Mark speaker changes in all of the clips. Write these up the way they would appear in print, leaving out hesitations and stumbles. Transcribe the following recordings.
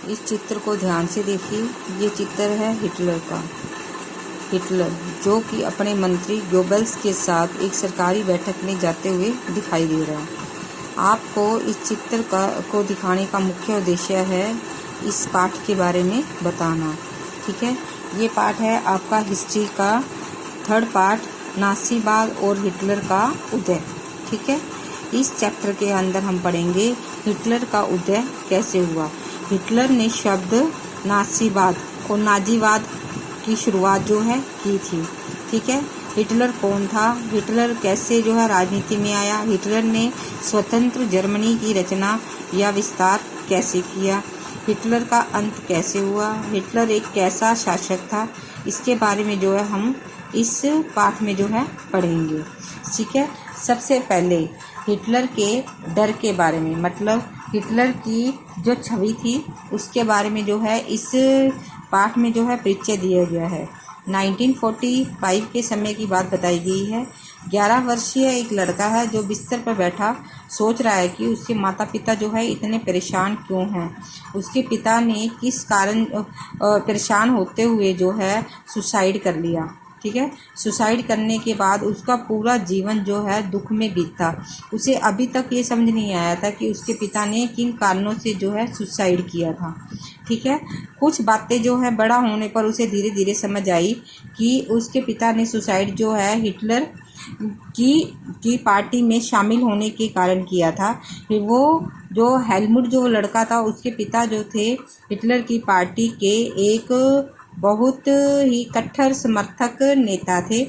Speaker 1: इस चित्र को ध्यान से देखिए। ये चित्र है हिटलर का। हिटलर जो कि अपने मंत्री गोबल्स के साथ एक सरकारी बैठक में जाते हुए दिखाई दे रहा है। आपको इस चित्र को दिखाने का मुख्य उद्देश्य है इस पाठ के बारे में बताना। ठीक है, ये पाठ है आपका हिस्ट्री का 3rd पार्ट, नासीबाद और हिटलर का उदय। ठीक है, इस चैप्टर के अंदर हम पढ़ेंगे हिटलर का उदय कैसे हुआ। हिटलर ने शब्द नासीबाद और नाजीवाद की शुरुआत जो है की थी। ठीक है, हिटलर कौन था, हिटलर कैसे जो है राजनीति में आया, हिटलर ने स्वतंत्र जर्मनी की रचना या विस्तार कैसे किया, हिटलर का अंत कैसे हुआ, हिटलर एक कैसा शासक था, इसके बारे में जो है हम इस पाठ में जो है पढ़ेंगे। ठीक है, सबसे पहले हिटलर के डर के बारे में, मतलब हिटलर की जो छवि थी उसके बारे में जो है इस पाठ में जो है परिचय दिया गया है। 1945 के समय की बात बताई गई है। 11 वर्षीय एक लड़का है जो बिस्तर पर बैठा सोच रहा है कि उसके माता पिता जो है इतने परेशान क्यों हैं। उसके पिता ने किस कारण परेशान होते हुए जो है सुसाइड कर लिया। ठीक है, सुसाइड करने के बाद उसका पूरा जीवन जो है दुख में बीता। उसे अभी तक ये समझ नहीं आया था कि उसके पिता ने किन कारणों से जो है सुसाइड किया था। ठीक है, कुछ बातें जो है बड़ा होने पर उसे धीरे धीरे समझ आई कि उसके पिता ने सुसाइड जो है हिटलर की पार्टी में शामिल होने के कारण किया था। फिर वो जो हेलमुट जो लड़का था उसके पिता जो थे हिटलर की पार्टी के एक बहुत ही कट्टर समर्थक नेता थे।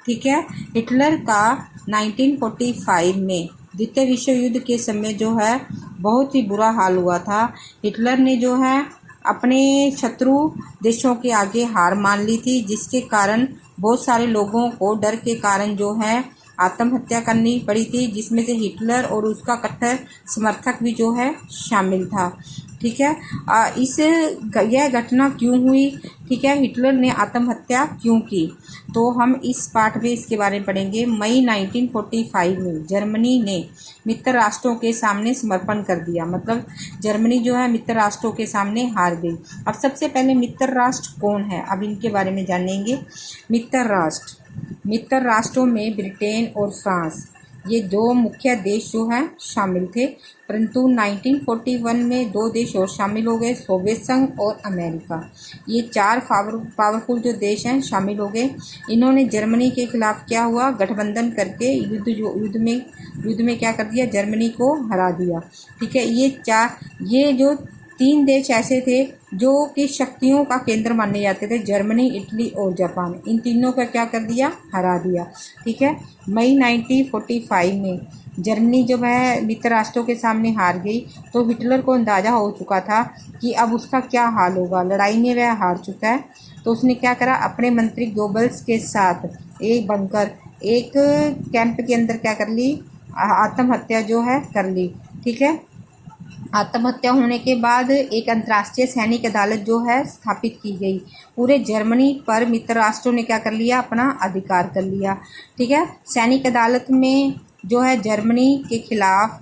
Speaker 1: ठीक है, हिटलर का 1945 में द्वितीय विश्व युद्ध के समय जो है बहुत ही बुरा हाल हुआ था। हिटलर ने जो है अपने शत्रु देशों के आगे हार मान ली थी, जिसके कारण बहुत सारे लोगों को डर के कारण जो है आत्महत्या करनी पड़ी थी, जिसमें से हिटलर और उसका कट्टर समर्थक भी जो है शामिल था। ठीक है, यह घटना क्यों हुई, ठीक है, हिटलर ने आत्महत्या क्यों की, तो हम इस पाठ में इसके बारे में पढ़ेंगे। मई 1945 में जर्मनी ने मित्र राष्ट्रों के सामने समर्पण कर दिया, मतलब जर्मनी जो है मित्र राष्ट्रों के सामने हार गई। अब सबसे पहले मित्र राष्ट्र कौन है, अब इनके बारे में जानेंगे। मित्र राष्ट्रों में ब्रिटेन और फ्रांस, ये 2 मुख्य देश जो हैं शामिल थे, परंतु 1941 में 2 देश और शामिल हो गए, सोवियत संघ और अमेरिका। ये 4 पावरफुल जो देश हैं शामिल हो गए। इन्होंने जर्मनी के खिलाफ क्या हुआ, गठबंधन करके युद्ध में क्या कर दिया, जर्मनी को हरा दिया। ठीक है, ये जो 3 देश ऐसे थे जो कि शक्तियों का केंद्र माने जाते थे, जर्मनी, इटली और जापान, इन तीनों का क्या कर दिया, हरा दिया। ठीक है, मई 1945 में जर्मनी जो है मित्र राष्ट्रों के सामने हार गई, तो हिटलर को अंदाज़ा हो चुका था कि अब उसका क्या हाल होगा, लड़ाई में वह हार चुका है। तो उसने क्या करा, अपने मंत्री गोबल्स के साथ एक कैंप के अंदर क्या कर ली, आत्महत्या जो है कर ली। ठीक है, आत्महत्या होने के बाद एक अंतर्राष्ट्रीय सैनिक अदालत जो है स्थापित की गई। पूरे जर्मनी पर मित्र राष्ट्रों ने क्या कर लिया, अपना अधिकार कर लिया। ठीक है, सैनिक अदालत में जो है जर्मनी के खिलाफ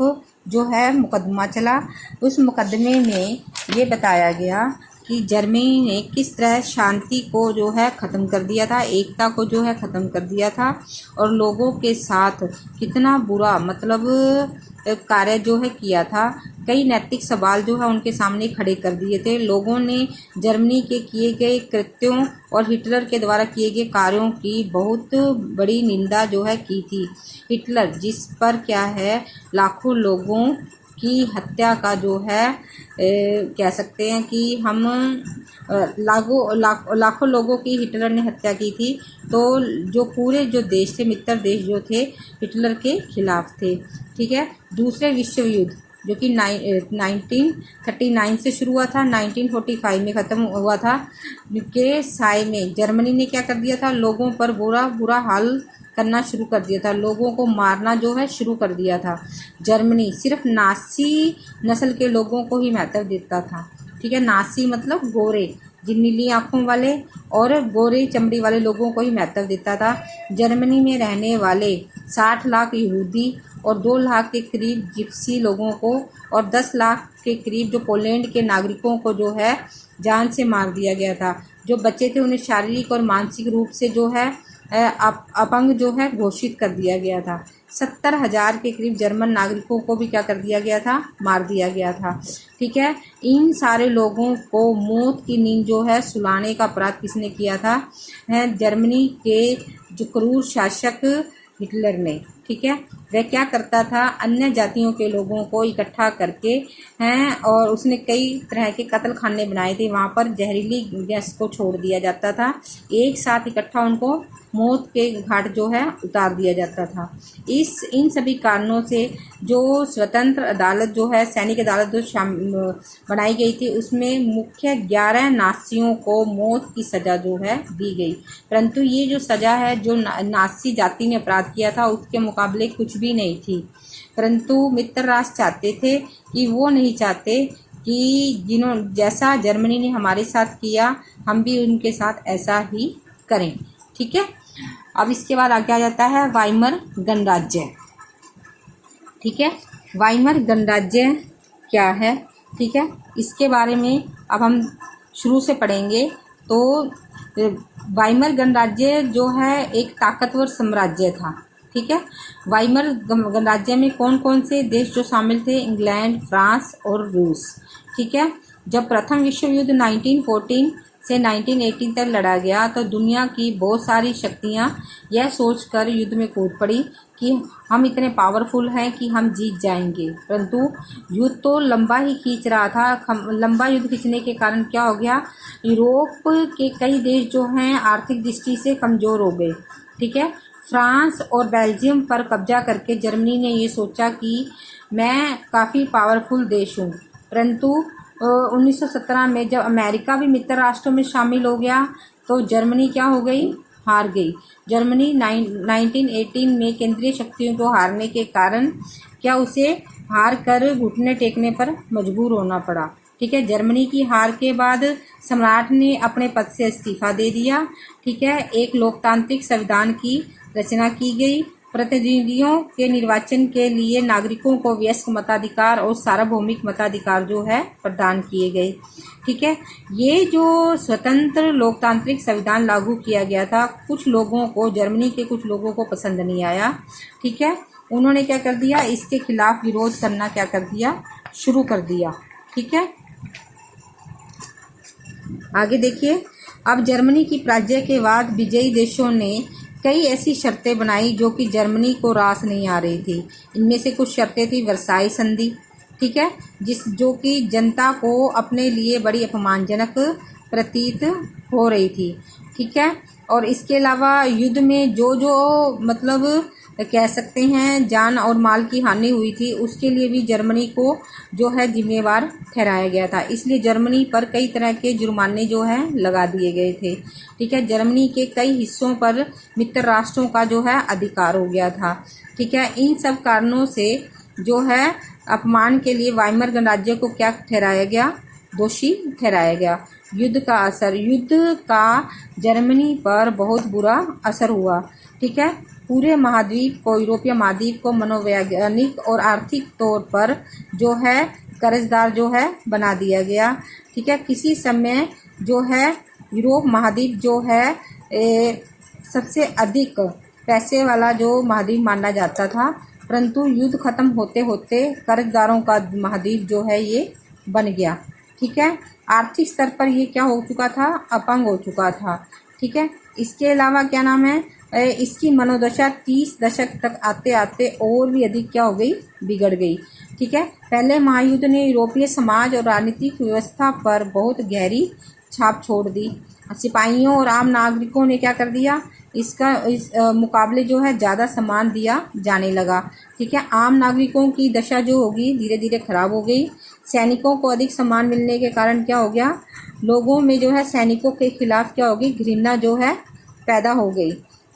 Speaker 1: जो है मुकदमा चला। उस मुकदमे में ये बताया गया कि जर्मनी ने किस तरह शांति को जो है ख़त्म कर दिया था, एकता को जो है ख़त्म कर दिया था, और लोगों के साथ कितना बुरा मतलब कार्य जो है किया था। कई नैतिक सवाल जो है उनके सामने खड़े कर दिए थे। लोगों ने जर्मनी के किए गए कृत्यों और हिटलर के द्वारा किए गए कार्यों की बहुत बड़ी निंदा जो है की थी। हिटलर जिस पर क्या है लाखों लोगों की हत्या का जो है कह सकते हैं कि हम लाखों लोगों की हिटलर ने हत्या की थी। तो जो पूरे जो देश थे, मित्र देश जो थे हिटलर के खिलाफ थे। ठीक है, दूसरे विश्व युद्ध जो कि 1939 से शुरू हुआ था, 1945 में ख़त्म हुआ था, के साय में जर्मनी ने क्या कर दिया था, लोगों पर बुरा हाल करना शुरू कर दिया था, लोगों को मारना जो है शुरू कर दिया था। जर्मनी सिर्फ नासी नस्ल के लोगों को ही महत्व देता था। ठीक है, नासी मतलब गोरे, जिन नीली आँखों वाले और गोरे चमड़ी वाले लोगों को ही महत्व देता था। जर्मनी में रहने वाले 60 लाख यहूदी और 2 लाख के करीब जिप्सी लोगों को और 10 लाख के करीब जो पोलैंड के नागरिकों को जो है जान से मार दिया गया था। जो बच्चे थे उन्हें शारीरिक और मानसिक रूप से जो है अपंग जो है घोषित कर दिया गया था। 70,000 के करीब जर्मन नागरिकों को भी क्या कर दिया गया था, मार दिया गया था। ठीक है, इन सारे लोगों को मौत की नींद जो है सुलाने का अपराध किसने किया था, जर्मनी के जो क्रूर शासक हिटलर ने। ठीक है, वह क्या करता था, अन्य जातियों के लोगों को इकट्ठा करके और उसने कई तरह के कत्ल खाने बनाए थे। वहाँ पर जहरीली गैस को छोड़ दिया जाता था, एक साथ इकट्ठा उनको मौत के घाट जो है उतार दिया जाता था। इन सभी कारणों से जो स्वतंत्र अदालत जो है, सैनिक अदालत जो बनाई गई थी, उसमें मुख्य 11 नासियों को मौत की सज़ा जो है दी गई। परंतु ये जो सज़ा है जो नासी जाति ने अपराध किया था उसके मुकाबले कुछ भी नहीं थी। परंतु मित्र राष्ट्र चाहते थे कि वो नहीं चाहते कि जैसा जर्मनी ने हमारे साथ किया हम भी उनके साथ ऐसा ही करें। ठीक है, अब इसके बाद आगे आ जाता है वाइमर गणराज्य। ठीक है, वाइमर गणराज्य क्या है, ठीक है, इसके बारे में अब हम शुरू से पढ़ेंगे। तो वाइमर गणराज्य जो है एक ताकतवर साम्राज्य था। ठीक है, वाइमर गणराज्य में कौन कौन से देश जो शामिल थे, इंग्लैंड, फ्रांस और रूस। ठीक है, जब प्रथम विश्व युद्ध 1914 से 1918 तक लड़ा गया तो दुनिया की बहुत सारी शक्तियां यह सोचकर युद्ध में कूद पड़ी कि हम इतने पावरफुल हैं कि हम जीत जाएंगे। परंतु युद्ध तो लंबा ही खींच रहा था। लंबा युद्ध खींचने के कारण क्या हो गया, यूरोप के कई देश जो हैं आर्थिक दृष्टि से कमज़ोर हो गए। ठीक है, फ्रांस और बेल्जियम पर कब्जा करके जर्मनी ने ये सोचा कि मैं काफ़ी पावरफुल देश हूँ। परंतु 1917 में जब अमेरिका भी मित्र राष्ट्रों में शामिल हो गया तो जर्मनी क्या हो गई, हार गई। जर्मनी 1918 में केंद्रीय शक्तियों को हारने के कारण क्या उसे हार कर घुटने टेकने पर मजबूर होना पड़ा। ठीक है, जर्मनी की हार के बाद सम्राट ने अपने पद से इस्तीफा दे दिया। ठीक है, एक लोकतांत्रिक संविधान की रचना की गई। प्रतिनिधियों के निर्वाचन के लिए नागरिकों को वयस्क मताधिकार और सार्वभौमिक मताधिकार जो है प्रदान किए गए। ठीक है, ये जो स्वतंत्र लोकतांत्रिक संविधान लागू किया गया था, कुछ लोगों को, जर्मनी के कुछ लोगों को पसंद नहीं आया। ठीक है, उन्होंने क्या कर दिया, इसके खिलाफ विरोध करना क्या कर दिया, शुरू कर दिया। ठीक है, आगे देखिए, अब जर्मनी की पराजय के बाद विजयी देशों ने कई ऐसी शर्तें बनाई जो कि जर्मनी को रास नहीं आ रही थी। इनमें से कुछ शर्तें थी वर्साई संधि। ठीक है, जो कि जनता को अपने लिए बड़ी अपमानजनक प्रतीत हो रही थी। ठीक है, और इसके अलावा युद्ध में जो मतलब कह सकते हैं जान और माल की हानि हुई थी, उसके लिए भी जर्मनी को जो है जिम्मेवार ठहराया गया था। इसलिए जर्मनी पर कई तरह के जुर्माने जो है लगा दिए गए थे। ठीक है, जर्मनी के कई हिस्सों पर मित्र राष्ट्रों का जो है अधिकार हो गया था। ठीक है, इन सब कारणों से जो है अपमान के लिए वाइमर गणराज्य को क्या ठहराया गया, दोषी ठहराया गया। युद्ध का असर, युद्ध का जर्मनी पर बहुत बुरा असर हुआ। ठीक है, पूरे महाद्वीप को, यूरोपीय महाद्वीप को मनोवैज्ञानिक और आर्थिक तौर पर जो है कर्जदार जो है बना दिया गया। ठीक है, किसी समय जो है यूरोप महाद्वीप जो है सबसे अधिक पैसे वाला जो महाद्वीप माना जाता था। परंतु युद्ध खत्म होते होते कर्जदारों का महाद्वीप जो है ये बन गया। ठीक है, आर्थिक स्तर पर ये क्या हो चुका था, अपंग हो चुका था। ठीक है, इसके अलावा क्या नाम है, इसकी मनोदशा 30 दशक तक आते आते और भी अधिक क्या हो गई, बिगड़ गई। ठीक है, पहले महायुद्ध ने यूरोपीय समाज और राजनीतिक व्यवस्था पर बहुत गहरी छाप छोड़ दी। सिपाहियों और आम नागरिकों ने क्या कर दिया, इस मुकाबले जो है ज़्यादा सम्मान दिया जाने लगा। ठीक है, आम नागरिकों की दशा जो होगी धीरे धीरे खराब हो गई। सैनिकों को अधिक सम्मान मिलने के कारण क्या हो गया, लोगों में जो है सैनिकों के खिलाफ क्या हो गई, घृणा जो है पैदा हो गई।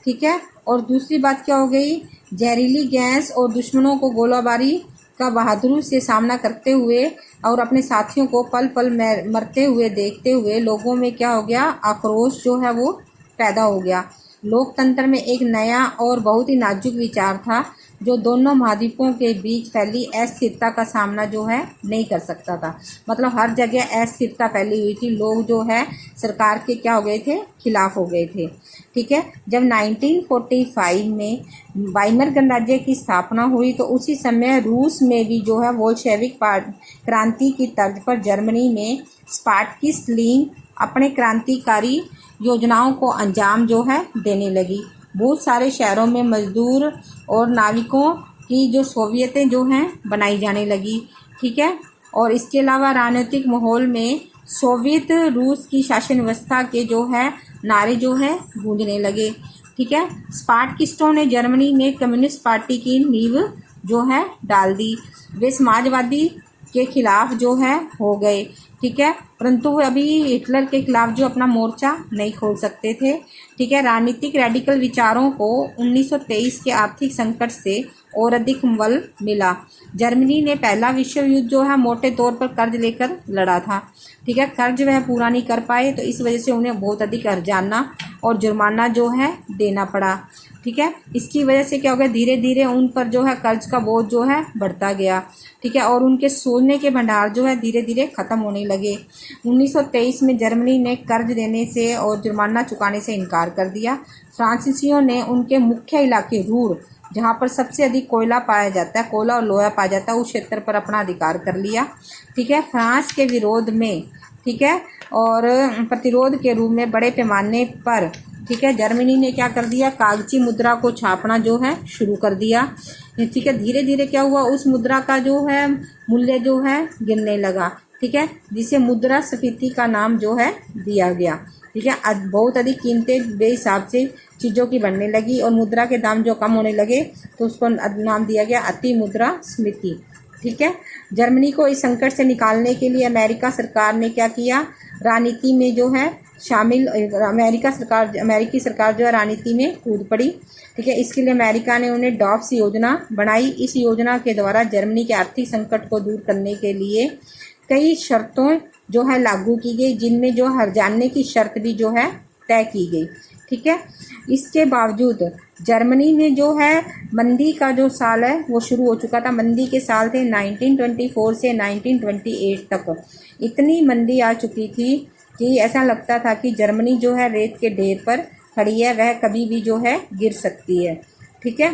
Speaker 1: ठीक है, और दूसरी बात क्या हो गई, जहरीली गैस और दुश्मनों को गोलाबारी का बहादुरी से सामना करते हुए और अपने साथियों को पल पल मरते हुए देखते हुए लोगों में क्या हो गया, आक्रोश जो है वो पैदा हो गया। लोकतंत्र में एक नया और बहुत ही नाजुक विचार था जो दोनों महाद्वीपों के बीच फैली अस्थिरता का सामना जो है नहीं कर सकता था। मतलब हर जगह अस्थिरता फैली हुई थी, लोग जो है सरकार के क्या हो गए थे, खिलाफ हो गए थे। ठीक है, जब 1945 में वाइमर गणराज्य की स्थापना हुई तो उसी समय रूस में भी जो है बोल्शेविक क्रांति की तर्ज पर जर्मनी में स्पार्टकिस्ट लीग अपने क्रांतिकारी योजनाओं को अंजाम जो है देने लगी। बहुत सारे शहरों में मजदूर और नाविकों की जो सोवियतें जो हैं बनाई जाने लगी। ठीक है, और इसके अलावा राजनीतिक माहौल में सोवियत रूस की शासन व्यवस्था के जो है नारे जो है गूंजने लगे। ठीक है, स्पार्टकिस्टों ने जर्मनी में कम्युनिस्ट पार्टी की नींव जो है डाल दी। वे समाजवादी के खिलाफ जो है हो गए। ठीक है, परंतु वे अभी हिटलर के खिलाफ जो अपना मोर्चा नहीं खोल सकते थे। ठीक है, राजनीतिक रेडिकल विचारों को 1923 के आर्थिक संकट से और अधिक बल मिला। जर्मनी ने पहला विश्व युद्ध जो है मोटे तौर पर कर्ज लेकर लड़ा था। ठीक है, कर्ज वह पूरा नहीं कर पाए तो इस वजह से उन्हें बहुत अधिक हर्जाना और जुर्माना जो है देना पड़ा। ठीक है, इसकी वजह से क्या हो गया, धीरे धीरे उन पर जो है कर्ज का बोझ जो है बढ़ता गया। ठीक है, और उनके सोने के भंडार जो है धीरे धीरे खत्म होने लगे। 1923 में जर्मनी ने कर्ज देने से और जुर्माना चुकाने से इनकार कर दिया। फ्रांसीसियों ने उनके मुख्य इलाके रूर, जहाँ पर सबसे अधिक कोयला पाया जाता है, कोयला और लोहा पाया जाता है, उस क्षेत्र पर अपना अधिकार कर लिया। ठीक है, फ्रांस के विरोध में, ठीक है, और प्रतिरोध के रूप में बड़े पैमाने पर, ठीक है, जर्मनी ने क्या कर दिया, कागजी मुद्रा को छापना जो है शुरू कर दिया। ठीक है, धीरे धीरे क्या हुआ, उस मुद्रा का जो है मूल्य जो है गिरने लगा। ठीक है, जिसे मुद्रास्फीति का नाम जो है दिया गया। ठीक है, बहुत अधिक कीमतें बेहिसाब से चीज़ों की बढ़ने लगी और मुद्रा के दाम जो कम होने लगे तो उसको नाम दिया गया अति मुद्रास्फीति। ठीक है, जर्मनी को इस संकट से निकालने के लिए अमेरिका सरकार ने क्या किया, राजनीति में जो है शामिल, अमेरिकी सरकार जो है राजनीति में कूद पड़ी। ठीक है, इसके लिए अमेरिका ने उन्हें डॉप्स योजना बनाई। इस योजना के द्वारा जर्मनी के आर्थिक संकट को दूर करने के लिए कई शर्तों जो है लागू की गई, जिनमें जो हर्जाने की शर्त भी जो है तय की गई। ठीक है, इसके बावजूद जर्मनी में जो है मंदी का जो साल है वो शुरू हो चुका था। मंदी के साल थे 1924 से 1928 तक। इतनी मंदी आ चुकी थी कि ऐसा लगता था कि जर्मनी जो है रेत के ढेर पर खड़ी है, वह कभी भी जो है गिर सकती है। ठीक है,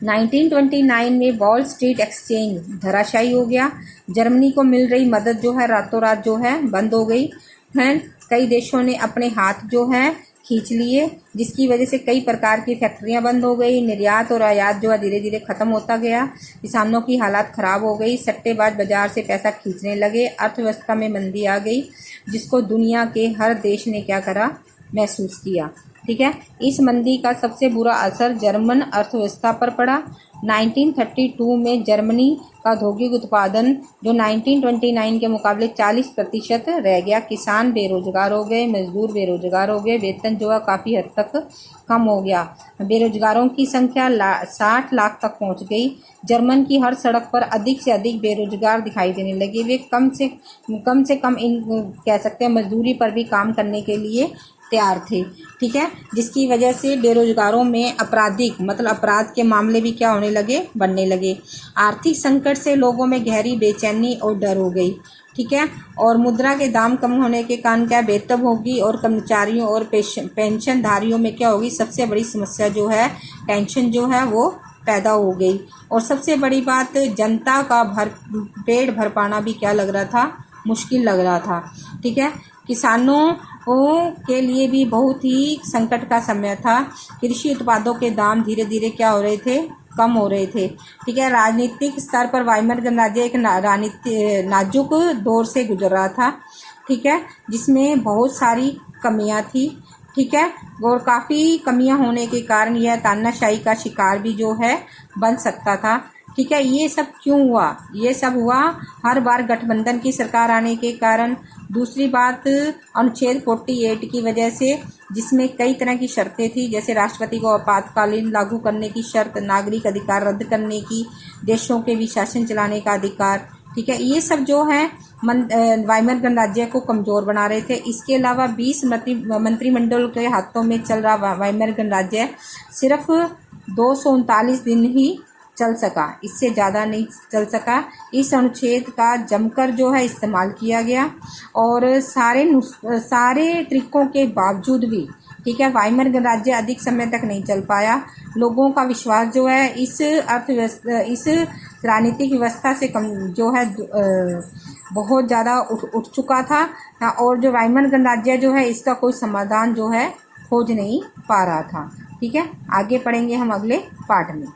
Speaker 1: 1929 में वॉल स्ट्रीट एक्सचेंज धराशायी हो गया। जर्मनी को मिल रही मदद जो है रातों रात जो है बंद हो गई है। कई देशों ने अपने हाथ जो है खींच लिए, जिसकी वजह से कई प्रकार की फैक्ट्रियां बंद हो गई। निर्यात और आयात जो है धीरे धीरे खत्म होता गया। किसानों की हालात खराब हो गई। सट्टेबाज बाजार से पैसा खींचने लगे। अर्थव्यवस्था में मंदी आ गई, जिसको दुनिया के हर देश ने क्या करा, महसूस किया। ठीक है, इस मंदी का सबसे बुरा असर जर्मन अर्थव्यवस्था पर पड़ा। 1932 में जर्मनी का औद्योगिक उत्पादन जो 1929 के मुकाबले 40% रह गया। किसान बेरोजगार हो गए, मजदूर बेरोजगार हो गए, वेतन जो है काफ़ी हद तक कम हो गया। बेरोजगारों की संख्या 60 लाख तक पहुंच गई। जर्मन की हर सड़क पर अधिक से अधिक बेरोजगार दिखाई देने लगे। वे कम से कम कह सकते हैं मजदूरी पर भी काम करने के लिए तैयार थे। ठीक है, जिसकी वजह से बेरोजगारों में अपराध के मामले भी क्या होने लगे, बढ़ने लगे। आर्थिक संकट से लोगों में गहरी बेचैनी और डर हो गई। ठीक है, और मुद्रा के दाम कम होने के कारण क्या बेतब होगी और कर्मचारियों और पेंशनधारियों में क्या होगी, सबसे बड़ी समस्या जो है टेंशन जो है वो पैदा हो गई। और सबसे बड़ी बात, जनता का पेट भर पाना भी क्या लग रहा था, मुश्किल लग रहा था। ठीक है, किसानों के लिए भी बहुत ही संकट का समय था। कृषि उत्पादों के दाम धीरे धीरे क्या हो रहे थे, कम हो रहे थे। ठीक है, राजनीतिक स्तर पर वाइमर गणराज्य एक नाजुक दौर से गुजर रहा था। ठीक है, जिसमें बहुत सारी कमियां थी। ठीक है, और काफ़ी कमियां होने के कारण यह तानाशाही का शिकार भी जो है बन सकता था। ठीक है, ये सब क्यों हुआ, ये सब हुआ हर बार गठबंधन की सरकार आने के कारण। दूसरी बात, अनुच्छेद 48 की वजह से, जिसमें कई तरह की शर्तें थी, जैसे राष्ट्रपति को आपातकालीन लागू करने की शर्त, नागरिक अधिकार रद्द करने की, देशों के भी शासन चलाने का अधिकार। ठीक है, ये सब जो है वाइमर गणराज्य को कमजोर बना रहे थे। इसके अलावा 20 मंत्रिमंडल के हाथों में चल रहा वाइमर गणराज्य सिर्फ 239 दिन ही चल सका, इससे ज़्यादा नहीं चल सका। इस अनुच्छेद का जमकर जो है इस्तेमाल किया गया और सारे ट्रिकों के बावजूद भी, ठीक है, वाइमर गणराज्य अधिक समय तक नहीं चल पाया। लोगों का विश्वास जो है इस अर्थव्यवस्था, इस राजनीतिक व्यवस्था से कम जो है बहुत ज़्यादा उठ चुका था और जो वाइमर गणराज्य जो है इसका कोई समाधान जो है खोज नहीं पा रहा था। ठीक है, आगे पढ़ेंगे हम अगले पार्ट में।